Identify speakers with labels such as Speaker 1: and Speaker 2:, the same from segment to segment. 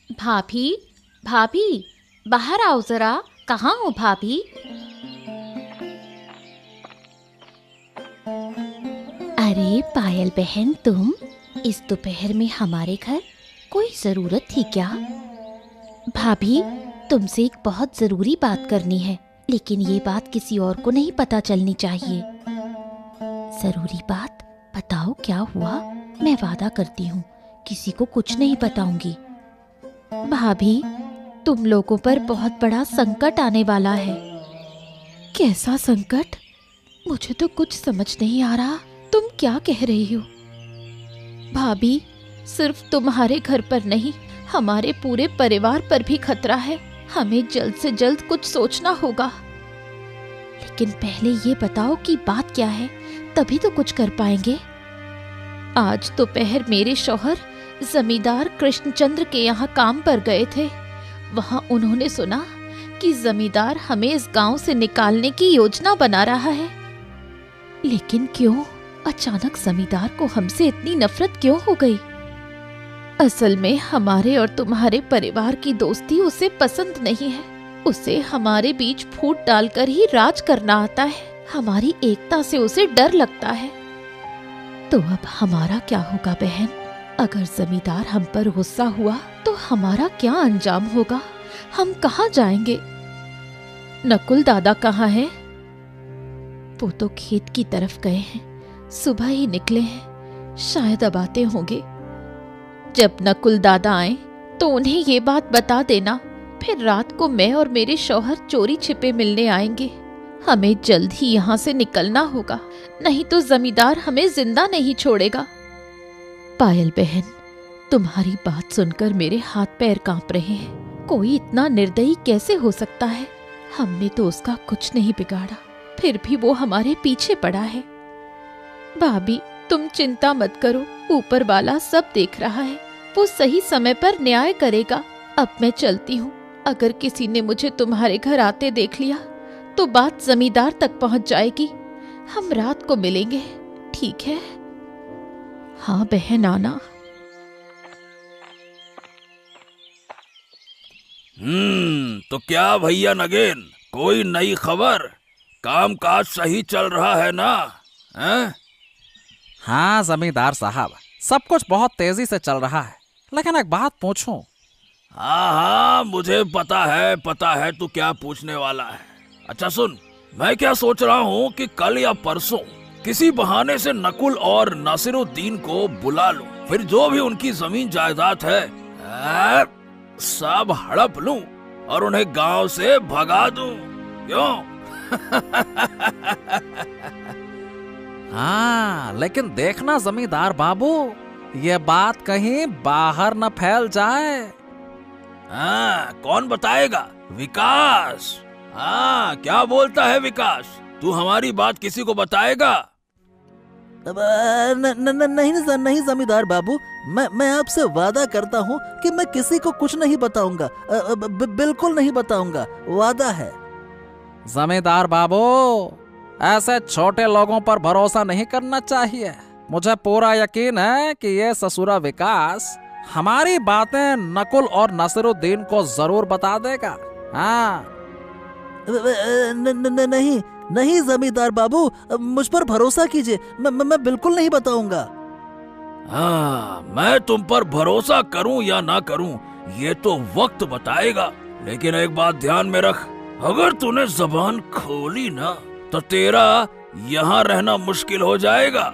Speaker 1: भाभी, भाभी, बाहर आओ जरा। कहाँ हो भाभी? अरे पायल बहन, तुम इस दोपहर में हमारे घर? कोई जरूरत थी क्या? भाभी, तुमसे एक बहुत जरूरी बात करनी है, लेकिन ये बात किसी और को नहीं पता चलनी चाहिए। जरूरी बात? बताओ क्या हुआ? मैं वादा करती हूँ किसी को कुछ नहीं बताऊंगी। भाभी, तुम लोगों पर बहुत बड़ा संकट आने वाला है। कैसा संकट? मुझे तो कुछ समझ नहीं आ रहा। तुम क्या कह रही हो? भाभी, सिर्फ तुम्हारे घर पर नहीं, हमारे पूरे परिवार पर भी खतरा है। हमें जल्द से जल्द कुछ सोचना होगा। लेकिन पहले ये बताओ कि बात क्या है, तभी तो कुछ कर पाएंगे। आज दोपहर मेरे शौहर जमींदार कृष्णचंद्र के यहाँ काम पर गए थे। वहां उन्होंने सुना कि जमींदार हमें इस गांव से निकालने की योजना बना रहा है। लेकिन क्यों? अचानक जमींदार को हमसे इतनी नफरत क्यों हो गई? असल में हमारे और तुम्हारे परिवार की दोस्ती उसे पसंद नहीं है। उसे हमारे बीच फूट डालकर ही राज करना आता है। हमारी एकता से उसे डर लगता है। तो अब हमारा क्या होगा बहन? अगर जमींदार हम पर गुस्सा हुआ तो हमारा क्या अंजाम होगा? हम कहाँ जाएंगे? नकुल दादा कहाँ हैं? वो तो खेत की तरफ गए हैं। सुबह ही निकले हैं, शायद अब आते होंगे। जब नकुल दादा आए तो उन्हें ये बात बता देना। फिर रात को मैं और मेरे शौहर चोरी छिपे मिलने आएंगे। हमें जल्द ही यहाँ से निकलना होगा, नहीं तो जमींदार हमें जिंदा नहीं छोड़ेगा। पायल बहन, तुम्हारी बात सुनकर मेरे हाथ पैर कांप रहे हैं। कोई इतना निर्दयी कैसे हो सकता है? हमने तो उसका कुछ नहीं बिगाड़ा, फिर भी वो हमारे पीछे पड़ा है। भाभी, तुम चिंता मत करो, ऊपर वाला सब देख रहा है। वो सही समय पर न्याय करेगा। अब मैं चलती हूँ। अगर किसी ने मुझे तुम्हारे घर आते देख लिया तो बात जमींदार तक पहुँच जाएगी। हम रात को मिलेंगे, ठीक है? हाँ बहन, आना।
Speaker 2: तो क्या भैया नगेन, कोई नई खबर? काम काज सही चल रहा है ना? हैं?
Speaker 3: हाँ जमींदार साहब, सब कुछ बहुत तेजी से चल रहा है। लेकिन एक बात पूछूं?
Speaker 2: हाँ, मुझे पता है तू क्या पूछने वाला है। अच्छा सुन, मैं क्या सोच रहा हूँ कि कल या परसों किसी बहाने से नकुल और नासिरुद्दीन को बुला लूं। फिर जो भी उनकी जमीन जायदाद है सब हड़प लूं और उन्हें गांव से भगा दूं। क्यों?
Speaker 3: हाँ, लेकिन देखना जमींदार बाबू, ये बात कहीं बाहर न फैल जाए।
Speaker 2: हाँ, कौन बताएगा? विकास। हाँ, क्या बोलता है विकास? तू हमारी बात किसी को बताएगा?
Speaker 4: नहीं जमींदार बाबू, मैं आपसे वादा करता हूँ कि मैं किसी को कुछ नहीं बताऊंगा। बिल्कुल नहीं बताऊंगा, वादा है।
Speaker 3: जमींदार बाबू, ऐसे छोटे लोगों पर भरोसा नहीं करना चाहिए। मुझे पूरा यकीन है कि ये ससुरा विकास हमारी बातें नकुल और नासिरुद्दीन को जरूर बता देगा। हाँ।
Speaker 4: नहीं जमींदार बाबू, मुझ पर भरोसा कीजिए। मैं बिल्कुल नहीं बताऊंगा।
Speaker 2: हाँ, मैं तुम पर भरोसा करूं या ना करूं, ये तो वक्त बताएगा। लेकिन एक बात ध्यान में रख, अगर तूने जबान खोली ना तो तेरा यहाँ रहना मुश्किल हो जाएगा।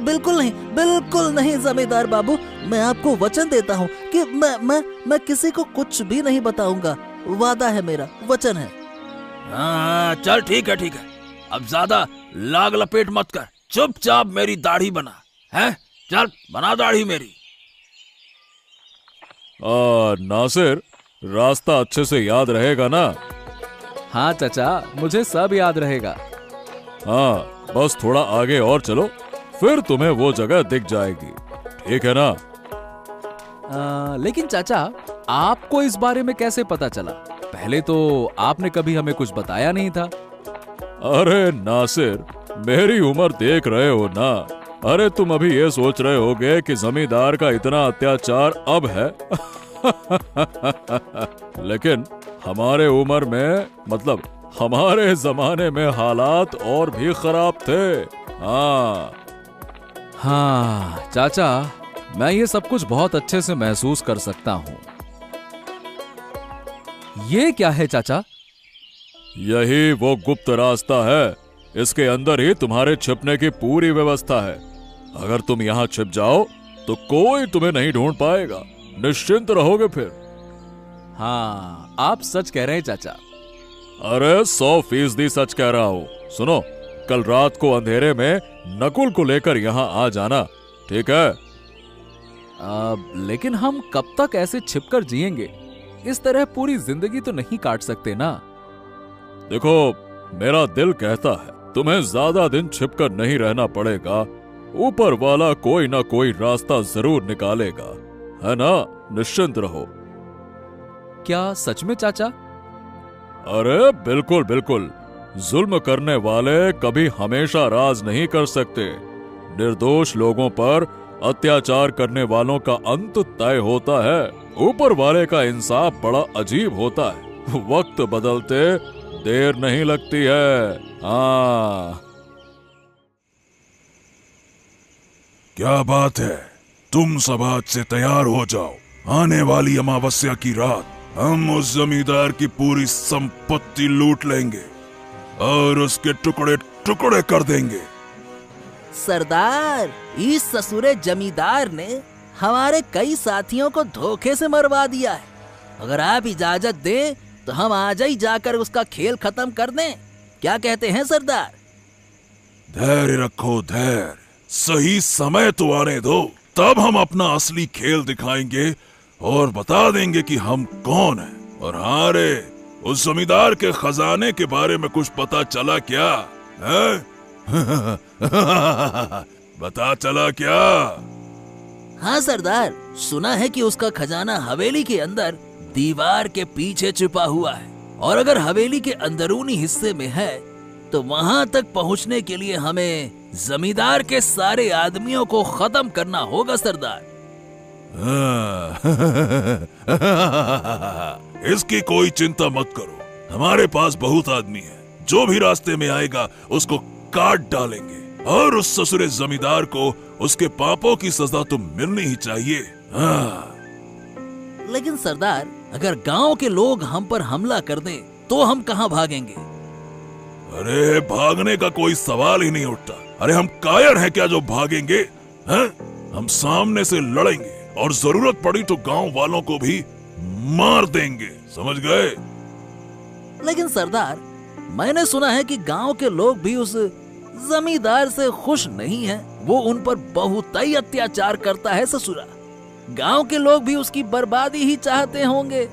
Speaker 4: बिल्कुल नहीं जमींदार बाबू, मैं आपको वचन देता हूँ कि मैं किसी को कुछ भी नहीं बताऊंगा। वादा है मेरा, वचन है।
Speaker 2: हाँ, चल ठीक है। अब ज्यादा लाग लपेट मत कर, चुपचाप मेरी दाढ़ी बना है। चल बना दाढ़ी मेरी।
Speaker 5: नासिर, रास्ता अच्छे से याद रहेगा ना?
Speaker 6: हाँ चाचा, मुझे सब याद रहेगा।
Speaker 5: हाँ, बस थोड़ा आगे और चलो, फिर तुम्हें वो जगह दिख जाएगी, ठीक है ना?
Speaker 6: लेकिन चाचा, आपको इस बारे में कैसे पता चला? पहले तो आपने कभी हमें कुछ बताया नहीं था।
Speaker 5: अरे नासिर, मेरी उम्र देख रहे हो ना, अरे तुम अभी ये सोच रहे होगे कि जमींदार का इतना अत्याचार अब है। लेकिन हमारे उम्र में, मतलब हमारे जमाने में हालात और भी खराब थे। हाँ
Speaker 6: हाँ चाचा, मैं ये सब कुछ बहुत अच्छे से महसूस कर सकता हूँ। ये क्या है चाचा?
Speaker 5: यही वो गुप्त रास्ता है। इसके अंदर ही तुम्हारे छिपने की पूरी व्यवस्था है। अगर तुम यहाँ छिप जाओ तो कोई तुम्हें नहीं ढूंढ पाएगा। निश्चिंत रहोगे फिर।
Speaker 6: हाँ, आप सच कह रहे हैं चाचा।
Speaker 5: अरे 100% सच कह रहा हूँ। सुनो, कल रात को अंधेरे में नकुल को लेकर यहाँ आ जाना, ठीक है?
Speaker 6: लेकिन हम कब तक ऐसे छिपकर जिएंगे? इस तरह पूरी जिंदगी तो नहीं काट सकते ना।
Speaker 5: देखो, मेरा दिल कहता है तुम्हें ज्यादा दिन छिपकर नहीं रहना पड़ेगा। ऊपर वाला कोई ना कोई रास्ता जरूर निकालेगा, है ना? निश्चिंत रहो।
Speaker 6: क्या सच में चाचा?
Speaker 5: अरे बिल्कुल बिल्कुल। जुल्म करने वाले कभी हमेशा राज नहीं कर सकते। निर्दोष लोगों पर अत्याचार करने वालों का अंत तय होता है। ऊपर वाले का इंसाफ बड़ा अजीब होता है। वक्त बदलते देर नहीं लगती है। हाँ।
Speaker 7: क्या बात है, तुम सब आज से तैयार हो जाओ। आने वाली अमावस्या की रात हम उस जमींदार की पूरी संपत्ति लूट लेंगे और उसके टुकड़े टुकड़े कर देंगे।
Speaker 4: सरदार, इस ससुरे जमींदार ने हमारे कई साथियों को धोखे से मरवा दिया है। अगर आप इजाजत दें तो हम आज ही जाकर उसका खेल खत्म कर दें। क्या कहते हैं सरदार?
Speaker 7: धैर्य रखो, धैर्य। सही समय तो आने दो, तब हम अपना असली खेल दिखाएंगे और बता देंगे कि हम कौन हैं। और हाँ रे, उस जमींदार के खजाने के बारे में कुछ पता चला क्या है? बता चला क्या?
Speaker 4: हाँ सरदार, सुना है कि उसका खजाना हवेली के अंदर दीवार के पीछे छुपा हुआ है। और अगर हवेली के अंदरूनी हिस्से में है तो वहां तक पहुंचने के लिए हमें जमींदार के सारे आदमियों को खत्म करना होगा सरदार।
Speaker 7: इसकी कोई चिंता मत करो, हमारे पास बहुत आदमी है। जो भी रास्ते में आएगा उसको काट डालेंगे। और उस ससुरे जमींदार को उसके पापों की सजा तो मिलनी ही चाहिए।
Speaker 4: लेकिन सरदार, अगर गांव के लोग हम पर हमला कर दें तो हम कहां भागेंगे?
Speaker 7: अरे भागने का कोई सवाल ही नहीं उठता। अरे हम कायर हैं क्या जो भागेंगे? हैं? हम सामने से लड़ेंगे और जरूरत पड़ी तो गांव वालों को भी मार देंगे, समझ गए?
Speaker 4: लेकिन सरदार, मैंने सुना है कि गांव के लोग भी उस जमींदार से खुश नहीं हैं। वो उन पर बहुत ही अत्याचार करता है ससुरा। गांव के लोग भी उसकी बर्बादी ही चाहते होंगे।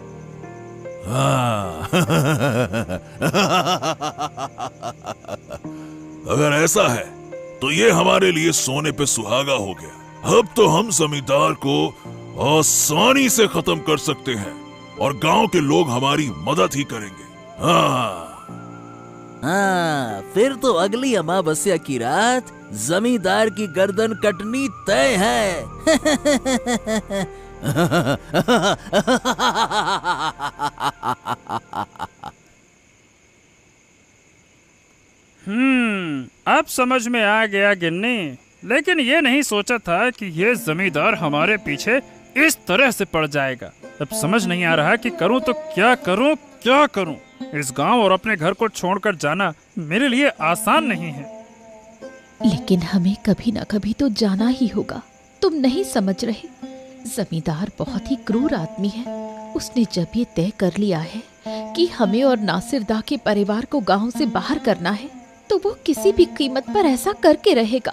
Speaker 7: हाँ। अगर ऐसा है तो ये हमारे लिए सोने पे सुहागा हो गया। अब तो हम जमींदार को आसानी से खत्म कर सकते हैं और गांव के लोग हमारी मदद ही करेंगे।
Speaker 4: हाँ, फिर तो अगली अमावस्या की रात जमींदार की गर्दन कटनी तय है।
Speaker 8: अब समझ में आ गया गिन्नी। लेकिन ये नहीं सोचा था कि ये जमींदार हमारे पीछे इस तरह से पड़ जाएगा। अब समझ नहीं आ रहा कि करूं तो क्या करूं, क्या करूं। इस गांव और अपने घर को छोड़कर जाना मेरे लिए आसान नहीं है।
Speaker 1: लेकिन हमें कभी ना कभी तो जाना ही होगा। तुम नहीं समझ रहे, जमींदार बहुत ही क्रूर आदमी है। उसने जब ये तय कर लिया है कि हमें और नासिर दा के परिवार को गांव से बाहर करना है तो वो किसी भी कीमत पर ऐसा करके रहेगा।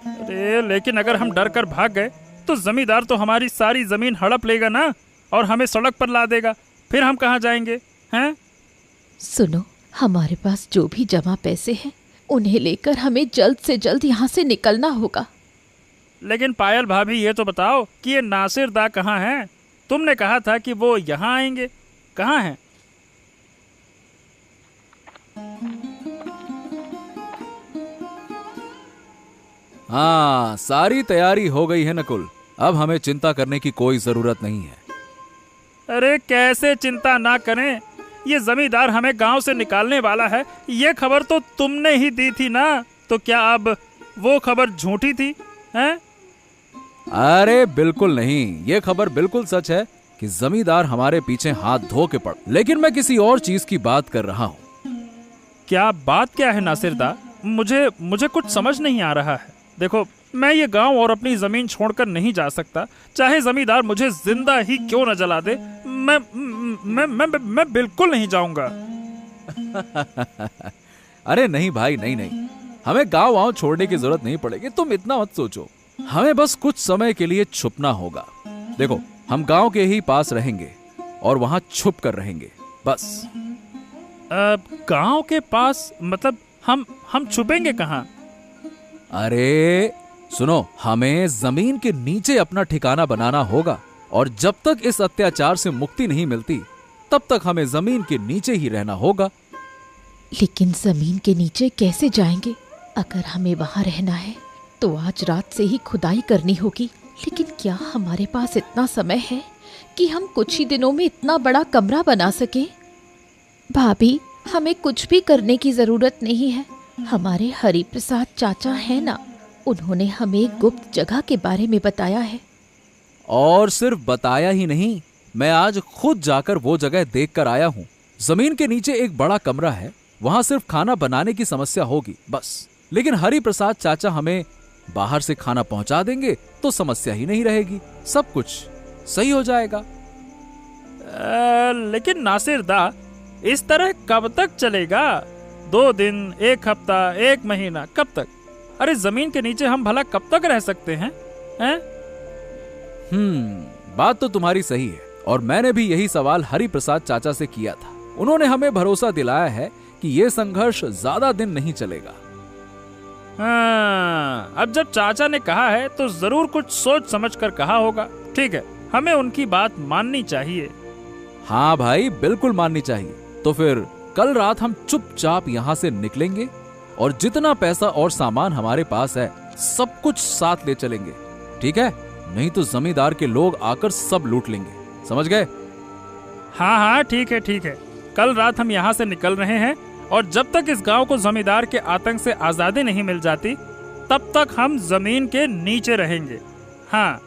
Speaker 8: अरे लेकिन अगर हम डर कर भाग गए तो जमींदार तो हमारी सारी जमीन हड़प लेगा ना, और हमें सड़क पर ला देगा। फिर हम कहाँ जाएंगे हैं?
Speaker 1: सुनो, हमारे पास जो भी जमा पैसे हैं उन्हें लेकर हमें जल्द से जल्द यहाँ से निकलना होगा।
Speaker 8: लेकिन पायल भाभी, ये तो बताओ कि ये नासिर दा कहाँ है? तुमने कहा था कि वो यहाँ आएंगे, कहाँ हैं?
Speaker 6: हाँ, सारी तैयारी हो गई है नकुल। अब हमें चिंता करने की कोई जरूरत नहीं है।
Speaker 8: अरे कैसे चिंता ना करें, ये जमींदार हमें गांव से निकालने वाला है, ये खबर तो तुमने ही दी थी ना। तो क्या अब वो खबर झूठी थी हैं?
Speaker 6: अरे बिल्कुल नहीं, ये खबर बिल्कुल सच है कि जमींदार हमारे पीछे हाथ धो के पड़। लेकिन मैं किसी और चीज की बात कर रहा हूँ।
Speaker 8: क्या बात क्या है नासिरदा? मुझे कुछ समझ नहीं आ रहा है। देखो, मैं ये गांव और अपनी जमीन छोड़कर नहीं जा सकता, चाहे जमींदार मुझे जिंदा ही क्यों न जला दे। मैं बिल्कुल नहीं जाऊंगा।
Speaker 6: अरे नहीं भाई, नहीं नहीं, हमें गांव वाँव छोड़ने की जरूरत नहीं पड़ेगी, तुम इतना मत सोचो। हमें बस कुछ समय के लिए छुपना होगा। देखो, हम गांव के ही पास रहेंगे और वहां छुप कर रहेंगे, बस।
Speaker 8: गांव के पास मतलब हम छुपेंगे कहाँ?
Speaker 6: अरे सुनो, हमें जमीन के नीचे अपना ठिकाना बनाना होगा, और जब तक इस अत्याचार से मुक्ति नहीं मिलती तब तक हमें जमीन के नीचे ही रहना होगा।
Speaker 1: लेकिन जमीन के नीचे कैसे जाएंगे? अगर हमें वहां रहना है तो आज रात से ही खुदाई करनी होगी। लेकिन क्या हमारे पास इतना समय है कि हम कुछ ही दिनों में इतना बड़ा कमरा बना सके? भाभी, हमें कुछ भी करने की जरूरत नहीं है। हमारे हरि प्रसाद चाचा है ना, उन्होंने हमें एक गुप्त जगह के बारे में बताया है।
Speaker 6: और सिर्फ बताया ही नहीं, मैं आज खुद जाकर वो जगह देख कर आया हूँ। जमीन के नीचे एक बड़ा कमरा है, वहां सिर्फ खाना बनाने की समस्या होगी बस। लेकिन हरि प्रसाद चाचा हमें बाहर से खाना पहुंचा देंगे तो समस्या ही नहीं रहेगी, सब कुछ सही हो जाएगा।
Speaker 8: लेकिन नासिरदा, इस तरह कब तक चलेगा? 2 दिन, 1 हफ्ता, 1 महीना, कब तक? अरे जमीन के नीचे हम भला कब तक रह सकते हैं?
Speaker 6: बात तो तुम्हारी सही है, और मैंने भी यही सवाल हरि प्रसाद चाचा से किया था। उन्होंने हमें भरोसा दिलाया है कि यह संघर्ष ज्यादा दिन नहीं चलेगा।
Speaker 8: हाँ, अब जब चाचा ने कहा है तो जरूर कुछ सोच समझ कर कहा होगा। ठीक है, हमें उनकी बात माननी चाहिए।
Speaker 6: हाँ भाई, बिल्कुल माननी चाहिए। तो फिर कल रात हम चुपचाप यहाँ से निकलेंगे और जितना पैसा और सामान हमारे पास है सब कुछ साथ ले चलेंगे, ठीक है? नहीं तो जमींदार के लोग आकर सब लूट लेंगे, समझ गए?
Speaker 8: हाँ हाँ, ठीक है ठीक है। कल रात हम यहाँ से निकल रहे हैं, और जब तक इस गांव को जमींदार के आतंक से आजादी नहीं मिल जाती तब तक हम जमीन के नीचे रहेंगे। हाँ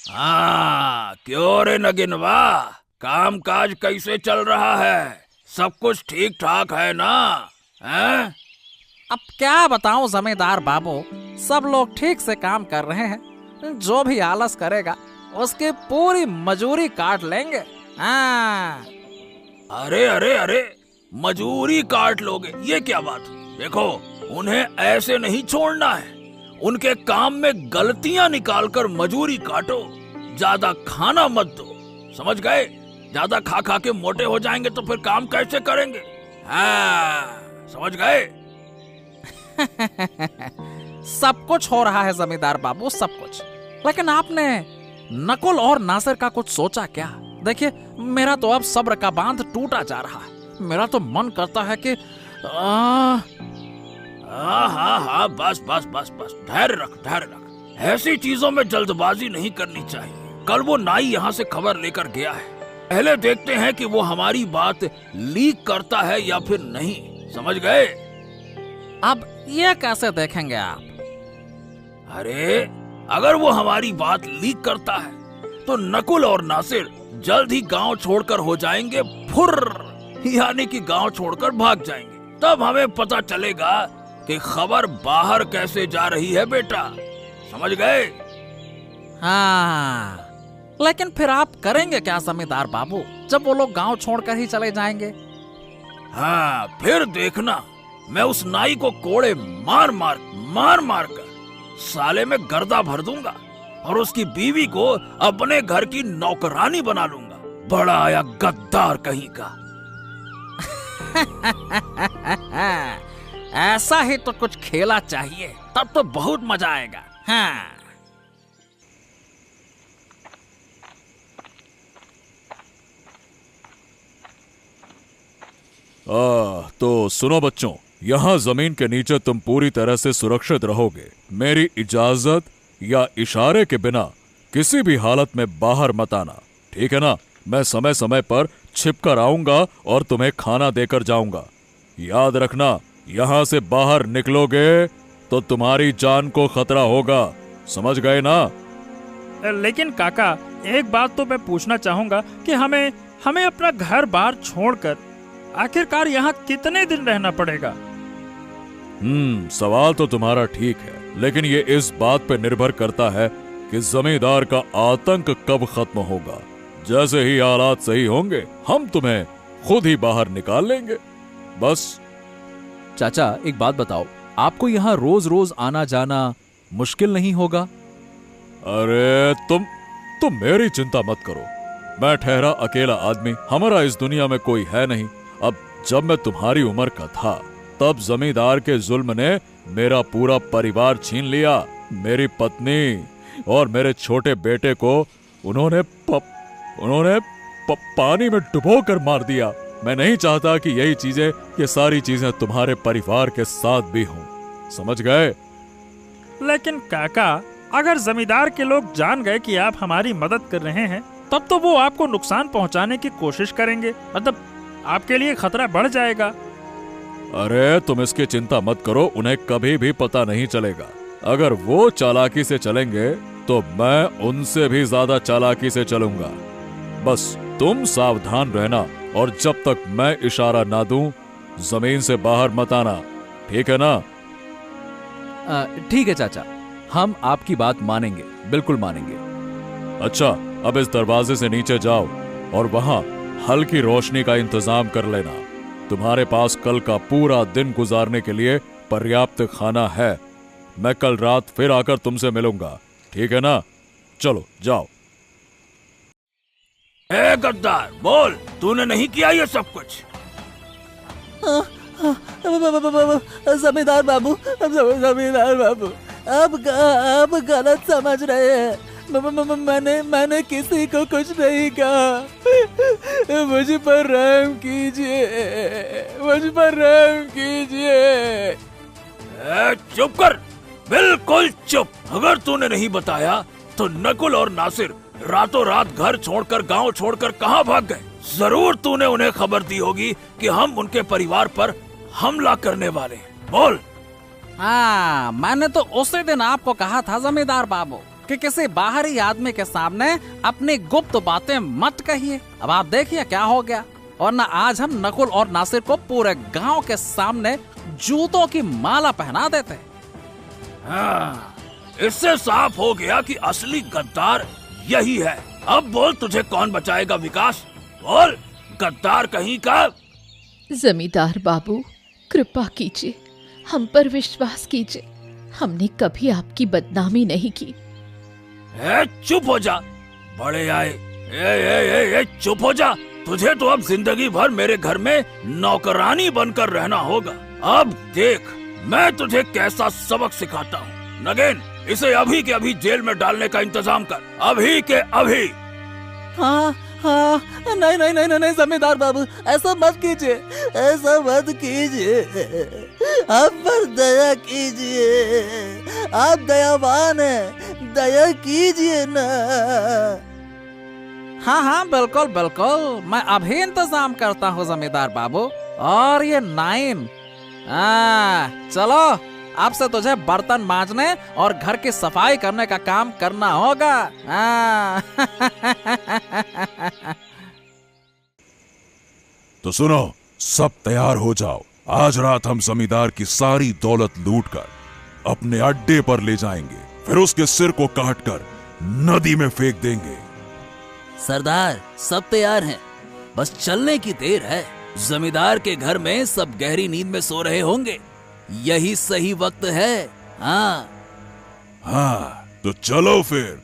Speaker 2: हाँ, क्यों रे नगिनवा, काम काज कैसे चल रहा है? सब कुछ ठीक ठाक है ना? हैं?
Speaker 3: अब क्या बताऊं जमींदार बाबू, सब लोग ठीक से काम कर रहे हैं। जो भी आलस करेगा उसकी पूरी मजूरी काट लेंगे। हाँ।
Speaker 2: अरे अरे अरे, मजूरी काट लोगे, ये क्या बात हुई? देखो, उन्हें ऐसे नहीं छोड़ना है। उनके काम में गलतियां निकालकर मजूरी काटो, ज्यादा खाना मत दो, समझ गए? ज्यादा खा खा के मोटे हो जाएंगे तो फिर काम कैसे करेंगे? हाँ, समझ गए?
Speaker 3: सब कुछ हो रहा है जमींदार बाबू, सब कुछ। लेकिन आपने नकुल और नासिर का कुछ सोचा क्या? देखिए, मेरा तो अब सब्र का बांध टूटा जा रहा है। मेरा तो मन करता है कि
Speaker 2: हाँ हाँ हाँ, बस बस बस बस, धैर्य रख, धैर्य रख। ऐसी चीजों में जल्दबाजी नहीं करनी चाहिए। कल वो नाई यहाँ से खबर लेकर गया है, पहले देखते हैं कि वो हमारी बात लीक करता है या फिर नहीं, समझ गए?
Speaker 3: अब ये कैसे देखेंगे आप?
Speaker 2: अरे, अगर वो हमारी बात लीक करता है तो नकुल और नासिर जल्द ही गांव छोड़कर हो जाएंगे फुर्र, यानी कि गांव छोड़कर भाग जाएंगे। तब हमें पता चलेगा कि खबर बाहर कैसे जा रही है बेटा, समझ गए?
Speaker 3: हाँ, लेकिन फिर आप करेंगे क्या जमींदार बाबू, जब वो लोग गांव छोड़कर ही चले जाएंगे?
Speaker 2: हाँ, फिर देखना, मैं उस नाई को कोड़े मार मार कर साले में गर्दा भर दूंगा और उसकी बीवी को अपने घर की नौकरानी बना लूंगा। बड़ा आया गद्दार कहीं का।
Speaker 3: ऐसा ही तो कुछ खेला चाहिए, तब तो बहुत मजा आएगा। हाँ।
Speaker 5: तो सुनो बच्चों, यहाँ जमीन के नीचे तुम पूरी तरह से सुरक्षित रहोगे। मेरी इजाजत या इशारे के बिना किसी भी हालत में बाहर मत आना, ठीक है ना? मैं समय समय पर छिप कर आऊंगा और तुम्हें खाना देकर जाऊंगा। याद रखना, यहाँ से बाहर निकलोगे तो तुम्हारी जान को खतरा होगा, समझ गए ना?
Speaker 8: लेकिन काका, एक बात तो मैं पूछना चाहूंगा कि हमें अपना घर बार छोड़कर आखिरकार यहाँ कितने दिन रहना पड़ेगा?
Speaker 5: सवाल तो तुम्हारा ठीक है, लेकिन ये इस बात पे निर्भर करता है कि जमींदार का आतंक कब खत्म होगा। जैसे ही हालात सही होंगे हम तुम्हें खुद ही बाहर निकाल लेंगे, बस।
Speaker 6: चाचा एक बात बताओ, आपको यहाँ रोज रोज आना जाना मुश्किल नहीं होगा?
Speaker 5: अरे तुम मेरी चिंता मत करो। मैं ठहरा अकेला आदमी, हमारा इस दुनिया में कोई है नहीं। अब जब मैं तुम्हारी उम्र का था तब जमींदार के जुल्म ने मेरा पूरा परिवार छीन लिया। मेरी पत्नी और मेरे छोटे बेटे को उन्होंने पानी में डुबो कर मार दिया। मैं नहीं चाहता कि ये सारी चीजें तुम्हारे परिवार के साथ भी हों, समझ गए?
Speaker 8: लेकिन काका, अगर जमींदार के लोग जान गए कि आप हमारी मदद कर रहे हैं, तब तो वो आपको नुकसान पहुंचाने की कोशिश करेंगे, मतलब आपके लिए खतरा बढ़ जाएगा।
Speaker 5: अरे तुम इसकी चिंता मत करो, उन्हें कभी भी पता नहीं चलेगा। अगर वो चालाकी से चलेंगे तो मैं उनसे भी ज्यादा चालाकी से चलूंगा। बस तुम सावधान रहना और जब तक मैं इशारा ना दूं जमीन से बाहर मत आना, ठीक है ना?
Speaker 6: ठीक है चाचा, हम आपकी बात मानेंगे, बिल्कुल मानेंगे।
Speaker 5: अच्छा, अब इस दरवाजे से नीचे जाओ और वहां हल्की रोशनी का इंतजाम कर लेना। तुम्हारे पास कल का पूरा दिन गुजारने के लिए पर्याप्त खाना है। मैं कल रात फिर आकर तुमसे मिलूंगा, ठीक है ना? चलो जाओ।
Speaker 2: ए गद्दार, बोल, तूने नहीं किया ये सब कुछ?
Speaker 4: जमींदार बाबू, जमींदार बाबू, आप गलत समझ रहे हैं। मैंने किसी को कुछ नहीं कहा। मुझ पर रहम कीजिए, मुझ पर रहम कीजिए।
Speaker 2: चुप कर, बिल्कुल चुप। अगर तूने नहीं बताया तो नकुल और नासिर रातों रात घर छोड़कर, गांव छोड़कर कहां भाग गए? जरूर तूने उन्हें खबर दी होगी कि हम उनके परिवार पर हमला करने वाले हैं। बोल।
Speaker 3: हाँ, मैंने तो उसी दिन आपको कहा था जमींदार बाबू कि किसी बाहरी आदमी के सामने अपनी गुप्त बातें मत कहिए। अब आप देखिए क्या हो गया। और ना आज हम नकुल और नासिर को पूरे गांव के सामने जूतों की माला पहना देते।
Speaker 2: हाँ, इससे साफ हो गया कि असली गद्दार यही है। अब बोल, तुझे कौन बचाएगा विकास? बोल, गद्दार कहीं का।
Speaker 1: जमींदार बाबू, कृपा कीजिए, हम पर विश्वास कीजिए। हमने कभी आपकी बदनामी नहीं की।
Speaker 2: चुप हो जा, बड़े आए। चुप हो जा। तुझे तो अब जिंदगी भर मेरे घर में नौकरानी बनकर रहना होगा। अब देख मैं तुझे कैसा सबक सिखाता हूँ। नगेन, इसे अभी के अभी जेल में डालने का इंतजाम कर, अभी के अभी।
Speaker 4: हाँ, नहीं जमींदार बाबू, ऐसा मत कीजिए, ऐसा मत कीजिए। आप पर दया कीजिए, आप दयावान हैं, दया कीजिए ना।
Speaker 3: हाँ, बिल्कुल बिल्कुल, मैं अभी इंतजाम करता हूँ जमींदार बाबू। और ये नाइम, चलो, अब से तुझे बर्तन मांजने और घर की सफाई करने का काम करना होगा।
Speaker 7: तो सुनो, सब तैयार हो जाओ। आज रात हम जमींदार की सारी दौलत लूटकर अपने अड्डे पर ले जाएंगे, फिर उसके सिर को काटकर नदी में फेंक देंगे।
Speaker 4: सरदार, सब तैयार हैं, बस चलने की देर है। जमींदार के घर में सब गहरी नींद में सो रहे होंगे, यही सही वक्त है। हाँ,
Speaker 7: तो चलो फिर।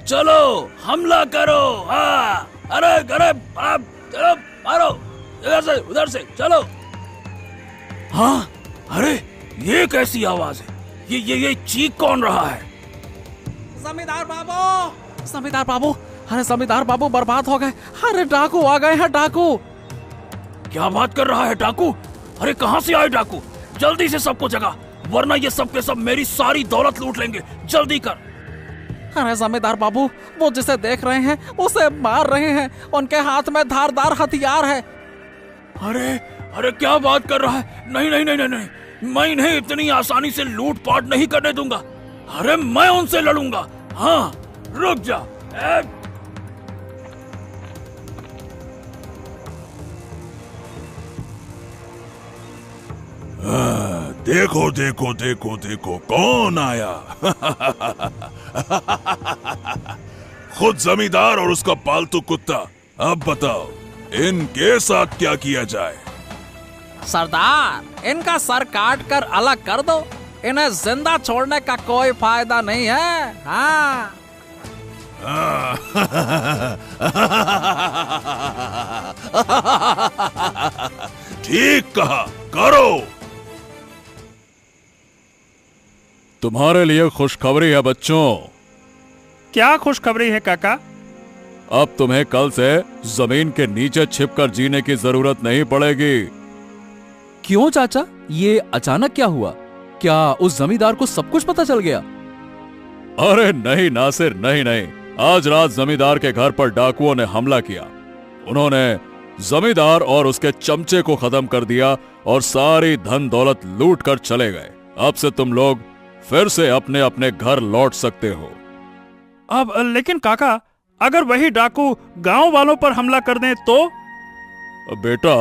Speaker 2: चलो, हमला करो। हाँ, अरे चलो, मारो, इधर से उधर से, चलो। हाँ, अरे ये कैसी आवाज है? ये चीख कौन रहा है?
Speaker 3: जमींदार बाबू, जमींदार बाबू, अरे जमींदार बाबू बर्बाद हो गए। अरे डाकू आ गए हैं, डाकू।
Speaker 2: क्या बात कर रहा है डाकू? अरे कहाँ से आए डाकू? जल्दी से सबको जगा, वरना ये सब के सब मेरी सारी दौलत लूट लेंगे। जल्दी कर।
Speaker 3: अरे जमींदार बाबू, वो जिसे देख रहे हैं उसे मार रहे हैं, उनके हाथ में धारदार हथियार है।
Speaker 2: अरे अरे क्या बात कर रहा है? नहीं नहीं नहीं नहीं नहीं, मैं इन्हें इतनी आसानी से लूट पाट नहीं करने दूंगा। अरे मैं उनसे लड़ूंगा। हाँ, रुक जा।
Speaker 7: देखो देखो देखो देखो कौन आया। खुद जमींदार और उसका पालतू कुत्ता। अब बताओ इनके साथ क्या किया जाए?
Speaker 3: सरदार, इनका सर काट कर अलग कर दो, इन्हें जिंदा छोड़ने का कोई फायदा नहीं है। हाँ।
Speaker 7: ठीक कहा, करो।
Speaker 5: तुम्हारे लिए खुशखबरी है बच्चों।
Speaker 8: क्या खुशखबरी है काका?
Speaker 5: अब तुम्हें कल से जमीन के नीचे छिपकर जीने की जरूरत नहीं पड़ेगी।
Speaker 6: क्यों चाचा, ये अचानक क्या हुआ? क्या उस जमींदार को सब कुछ पता चल गया?
Speaker 5: अरे नहीं नासिर, नहीं नहीं। आज रात जमींदार के घर पर डाकुओं ने हमला किया। उन्होंने जमींदार और उसके चमचे को खत्म कर दिया और सारी धन दौलत लूट कर चले गए। अब से तुम लोग फिर से अपने अपने घर लौट सकते हो।
Speaker 8: अब लेकिन काका, अगर वही डाकू गांव वालों पर हमला कर दें तो?
Speaker 5: बेटा,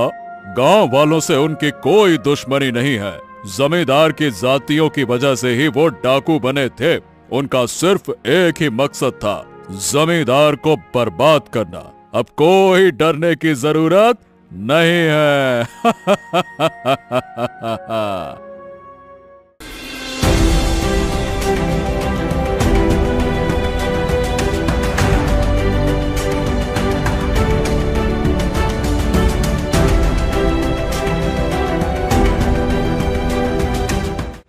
Speaker 5: गांव वालों से उनकी कोई दुश्मनी नहीं है। जमींदार की जातियों की वजह से ही वो डाकू बने थे। उनका सिर्फ एक ही मकसद था, जमींदार को बर्बाद करना। अब कोई डरने की जरूरत नहीं है।